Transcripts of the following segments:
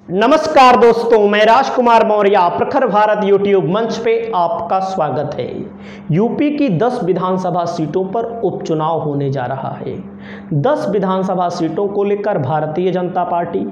नमस्कार दोस्तों, मैं राजकुमार मौर्य प्रखर भारत यूट्यूब मंच पे आपका स्वागत है। यूपी की 10 विधानसभा सीटों पर उपचुनाव होने जा रहा है। 10 विधानसभा सीटों को लेकर Bharatiya Janata party,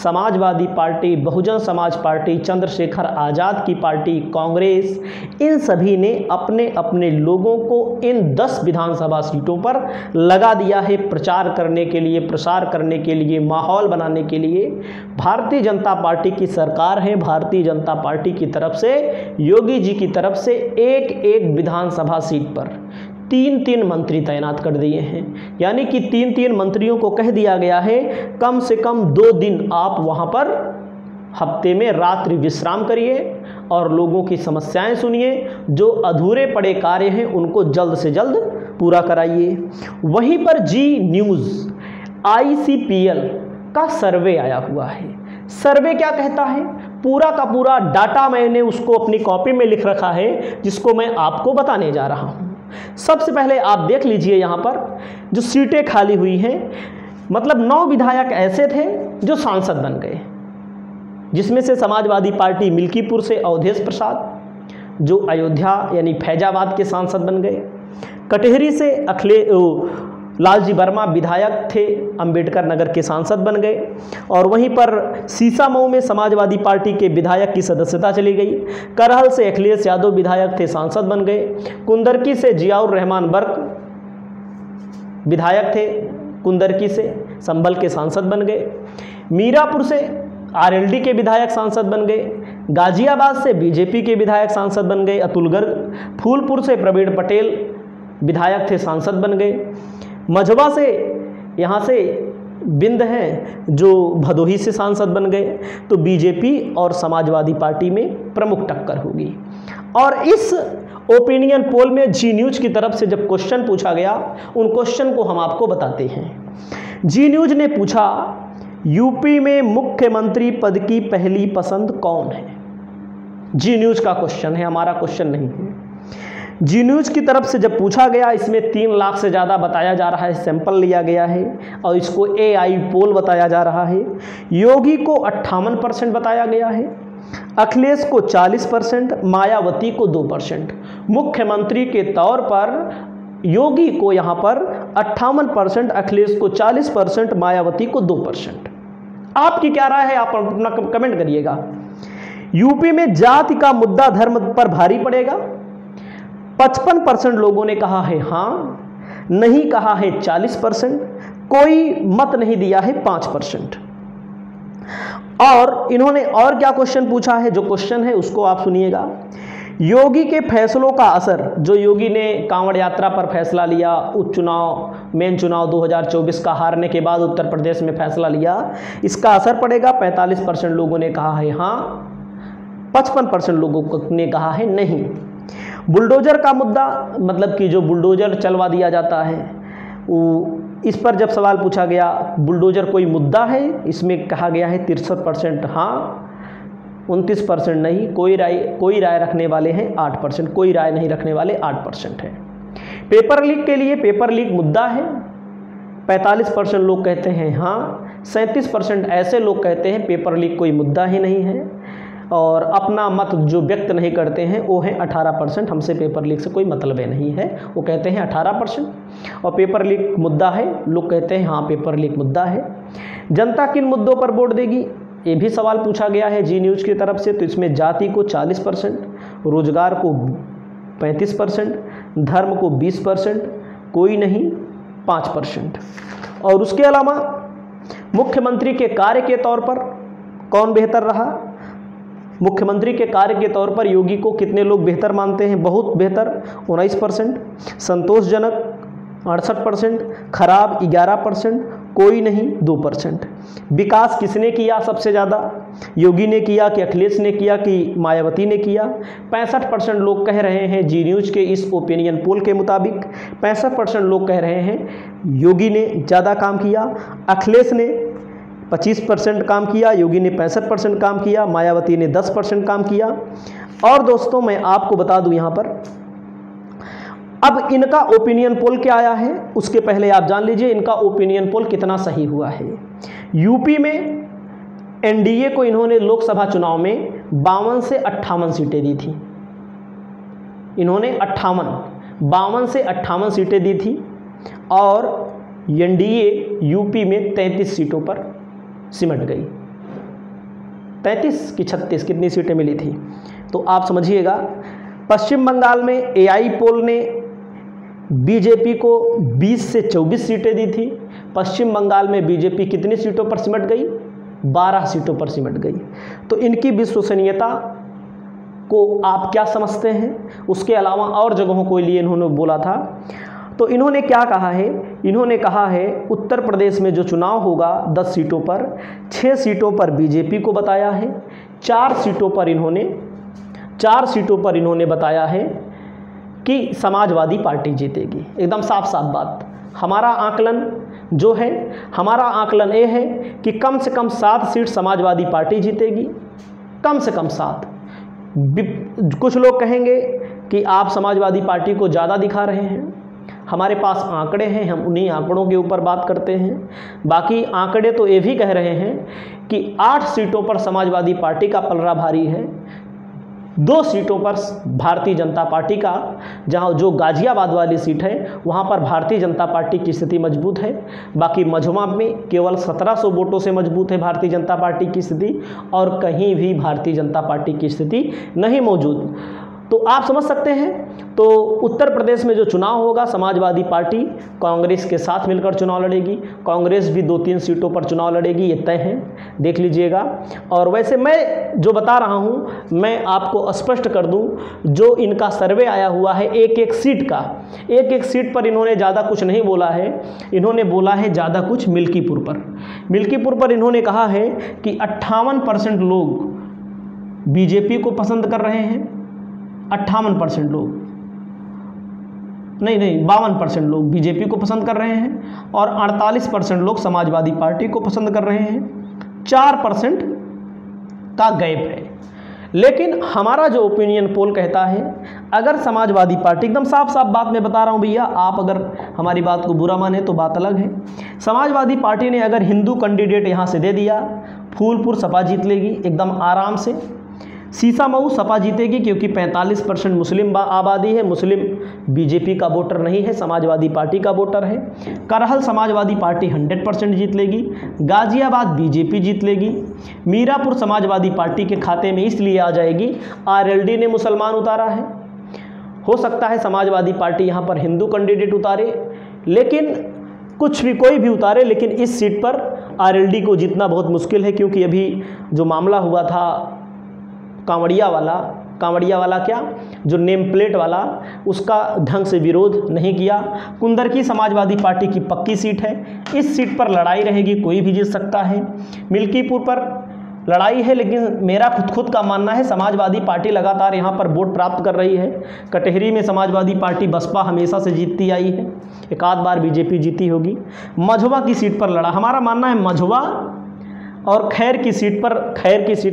Samajwadi party, Bahujan Samaj party, Chandrashekhar Azad की पार्टी, कांग्रेस, इन सभी ने अपने अपने लोगों को इन 10 विधानसभा सीटों पर लगा दिया है प्रचार करने के लिए, प्रसार करने के लिए, माहौल बनाने के लिए। भारतीय जनता पार्टी की सरकार है। भारतीय जनता पार्टी की तरफ से, योगी जी की तरफ से एक एक विधानसभा सीट पर 3-3 मंत्री तैनात कर दिए हैं। यानी कि 3-3 मंत्रियों को कह दिया गया है कम से कम 2 दिन आप वहां पर हफ्ते में रात्रि विश्राम करिए और लोगों की समस्याएं सुनिए, जो अधूरे पड़े कार्य हैं उनको जल्द से जल्द पूरा कराइए। वहीं पर जी न्यूज़ ICPL का सर्वे आया हुआ है। सर्वे क्या कहता है, पूरा का पूरा डाटा मैंने उसको अपनी कॉपी में लिख रखा है, जिसको मैं आपको बताने जा रहा हूं। सबसे पहले आप देख लीजिए यहाँ पर जो सीटें खाली हुई हैं, मतलब 9 विधायक ऐसे थे जो सांसद बन गए, जिसमें से समाजवादी पार्टी मिल्कीपुर से अवधेश प्रसाद जो अयोध्या यानी फैजाबाद के सांसद बन गए, कटहरी से लालजी वर्मा विधायक थे, अंबेडकर नगर के सांसद बन गए, और वहीं पर सीसामऊ में समाजवादी पार्टी के विधायक की सदस्यता चली गई। करहल से अखिलेश यादव विधायक थे, सांसद बन गए। कुंदरकी से जियाउर रहमान बर्क विधायक थे, कुंदरकी से संभल के सांसद बन गए। मीरापुर से RLD के विधायक सांसद बन गए। गाजियाबाद से बीजेपी के विधायक सांसद बन गए अतुल गर्ग। फूलपुर से प्रवीण पटेल विधायक थे, सांसद बन गए। मझवा से यहाँ से बिंद हैं जो भदोही से सांसद बन गए। तो बीजेपी और समाजवादी पार्टी में प्रमुख टक्कर होगी। और इस ओपिनियन पोल में जी न्यूज़ की तरफ से जब क्वेश्चन पूछा गया, उन क्वेश्चन को हम आपको बताते हैं। जी न्यूज़ ने पूछा, यूपी में मुख्यमंत्री पद की पहली पसंद कौन है? जी न्यूज़ का क्वेश्चन है, हमारा क्वेश्चन नहीं है। जी न्यूज़ की तरफ से जब पूछा गया, इसमें 3 लाख से ज़्यादा बताया जा रहा है, सैंपल लिया गया है और इसको AI पोल बताया जा रहा है। योगी को 58% बताया गया है, अखिलेश को 40%, मायावती को 2%। मुख्यमंत्री के तौर पर योगी को यहाँ पर 58%, अखिलेश को 40%, मायावती को 2%। आपकी क्या राय है, आप अपना कमेंट करिएगा। यूपी में जाति का मुद्दा धर्म पर भारी पड़ेगा। 55% लोगों ने कहा है हाँ, नहीं कहा है 40%, कोई मत नहीं दिया है 5%। और इन्होंने और क्या क्वेश्चन पूछा है, जो क्वेश्चन है उसको आप सुनिएगा। योगी के फैसलों का असर, जो योगी ने कांवड़ यात्रा पर फैसला लिया, उपचुनाव मेन चुनाव 2024 का हारने के बाद उत्तर प्रदेश में फैसला लिया, इसका असर पड़ेगा। 45% लोगों ने कहा है हाँ, 55% लोगों ने कहा है नहीं। बुलडोजर का मुद्दा, मतलब कि जो बुलडोजर चलवा दिया जाता है, वो इस पर जब सवाल पूछा गया, बुलडोजर कोई मुद्दा है, इसमें कहा गया है 63% हाँ, 29% नहीं, कोई राय रखने वाले हैं 8%, कोई राय नहीं रखने वाले 8% है। पेपर लीक के लिए, पेपर लीक मुद्दा है, 45% लोग कहते हैं हाँ, 37% ऐसे लोग कहते हैं पेपर लीक कोई मुद्दा ही नहीं है, और अपना मत जो व्यक्त नहीं करते हैं वो हैं 18%, हमसे पेपर लीक से कोई मतलब नहीं है, वो कहते हैं 18%। और पेपर लीक मुद्दा है, लोग कहते हैं हाँ पेपर लीक मुद्दा है। जनता किन मुद्दों पर वोट देगी, ये भी सवाल पूछा गया है जी न्यूज़ की तरफ से। तो इसमें जाति को 40%, रोजगार को 35%, धर्म को 20%, कोई नहीं 5%। और उसके अलावा मुख्यमंत्री के कार्य के तौर पर कौन बेहतर रहा, मुख्यमंत्री के कार्य के तौर पर योगी को कितने लोग बेहतर मानते हैं, बहुत बेहतर 19%, संतोषजनक 68%, खराब 11%, कोई नहीं 2%। विकास किसने किया सबसे ज़्यादा, योगी ने किया कि अखिलेश ने किया कि मायावती ने किया? 65% लोग कह रहे हैं जी न्यूज़ के इस ओपिनियन पोल के मुताबिक, 65% लोग कह रहे हैं योगी ने ज़्यादा काम किया, अखिलेश ने 25% काम किया, योगी ने 65% काम किया, मायावती ने 10% काम किया। और दोस्तों मैं आपको बता दूं यहाँ पर, अब इनका ओपिनियन पोल क्या आया है, उसके पहले आप जान लीजिए इनका ओपिनियन पोल कितना सही हुआ है। यूपी में एनडीए को इन्होंने लोकसभा चुनाव में 52 से 58 सीटें दी थी। इन्होंने 52 से 58 सीटें दी थी और एनडीए यूपी में 33 सीटों पर सिमट गई। 33 की 36 कितनी सीटें मिली थी? तो आप समझिएगा, पश्चिम बंगाल में एआई पोल ने बीजेपी को 20 से 24 सीटें दी थी। पश्चिम बंगाल में बीजेपी कितनी सीटों पर सिमट गई? 12 सीटों पर सिमट गई। तो इनकी विश्वसनीयता को आप क्या समझते हैं? उसके अलावा और जगहों को लिए इन्होंने बोला था। तो इन्होंने क्या कहा है? इन्होंने कहा है उत्तर प्रदेश में जो चुनाव होगा 10 सीटों पर, 6 सीटों पर बीजेपी को बताया है, 4 सीटों पर इन्होंने बताया है कि समाजवादी पार्टी जीतेगी। एकदम साफ साफ बात। हमारा आकलन जो है, हमारा आकलन ये है कि कम से कम 7 सीट समाजवादी पार्टी जीतेगी, कम से कम 7। कुछ लोग कहेंगे कि आप समाजवादी पार्टी को ज़्यादा दिखा रहे हैं। हमारे पास आंकड़े हैं, हम उन्हीं आंकड़ों के ऊपर बात करते हैं। बाकी आंकड़े तो ये भी कह रहे हैं कि 8 सीटों पर समाजवादी पार्टी का पलड़ा भारी है, 2 सीटों पर भारतीय जनता पार्टी का, जहां जो गाजियाबाद वाली सीट है वहां पर भारतीय जनता पार्टी की स्थिति मजबूत है। बाकी मझौवा में केवल 1700 वोटों से मजबूत है भारतीय जनता पार्टी की स्थिति, और कहीं भी भारतीय जनता पार्टी की स्थिति नहीं मौजूद। तो आप समझ सकते हैं। तो उत्तर प्रदेश में जो चुनाव होगा, समाजवादी पार्टी कांग्रेस के साथ मिलकर चुनाव लड़ेगी। कांग्रेस भी 2-3 सीटों पर चुनाव लड़ेगी, ये तय है, देख लीजिएगा। और वैसे मैं जो बता रहा हूँ, मैं आपको स्पष्ट कर दूँ, जो इनका सर्वे आया हुआ है एक एक सीट का, एक एक सीट पर इन्होंने ज़्यादा कुछ नहीं बोला है। इन्होंने बोला है ज़्यादा कुछ मिल्कीपुर पर इन्होंने कहा है कि 58% लोग बीजेपी को पसंद कर रहे हैं। 58% लोग नहीं 52% लोग बीजेपी को पसंद कर रहे हैं और 48% लोग समाजवादी पार्टी को पसंद कर रहे हैं। 4% का गैप है। लेकिन हमारा जो ओपिनियन पोल कहता है, अगर समाजवादी पार्टी, एकदम साफ साफ बात मैं बता रहा हूं भैया, आप अगर हमारी बात को बुरा माने तो बात अलग है। समाजवादी पार्टी ने अगर हिंदू कैंडिडेट यहां से दे दिया, फूलपुर सपा जीत लेगी एकदम आराम से। सीसामऊ सपा जीतेगी क्योंकि 45% मुस्लिम आबादी है, मुस्लिम बीजेपी का वोटर नहीं है, समाजवादी पार्टी का वोटर है। करहल समाजवादी पार्टी 100% जीत लेगी। गाजियाबाद बीजेपी जीत लेगी। मीरापुर समाजवादी पार्टी के खाते में इसलिए आ जाएगी, आरएलडी ने मुसलमान उतारा है। हो सकता है समाजवादी पार्टी यहाँ पर हिंदू कैंडिडेट उतारे, लेकिन कोई भी उतारे, लेकिन इस सीट पर आरएलडी को जीतना बहुत मुश्किल है, क्योंकि अभी जो मामला हुआ था कांवड़िया वाला क्या, जो नेम प्लेट वाला, उसका ढंग से विरोध नहीं किया। कुंदर की समाजवादी पार्टी की पक्की सीट है, इस सीट पर लड़ाई रहेगी, कोई भी जीत सकता है। मिल्कीपुर पर लड़ाई है, लेकिन मेरा खुद का मानना है समाजवादी पार्टी लगातार यहाँ पर वोट प्राप्त कर रही है। कटहरी में समाजवादी पार्टी बसपा हमेशा से जीतती आई है, एक आध बार बीजेपी जीती होगी। मझौवा की सीट पर लड़ा, हमारा मानना है मझौवा और खैर की सीट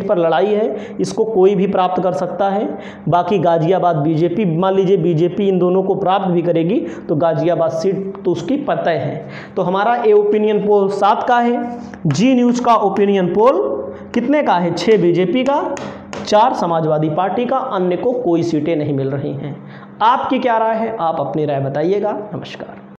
पर लड़ाई है, इसको कोई भी प्राप्त कर सकता है। बाकी गाजियाबाद बीजेपी, मान लीजिए बीजेपी इन दोनों को प्राप्त भी करेगी तो गाजियाबाद सीट तो उसकी पता है। तो हमारा ये ओपिनियन पोल 7 का है। जी न्यूज़ का ओपिनियन पोल कितने का है? 6 बीजेपी का, 4 समाजवादी पार्टी का, अन्य को कोई सीटें नहीं मिल रही हैं। आपकी क्या राय है? आप अपनी राय बताइएगा। नमस्कार।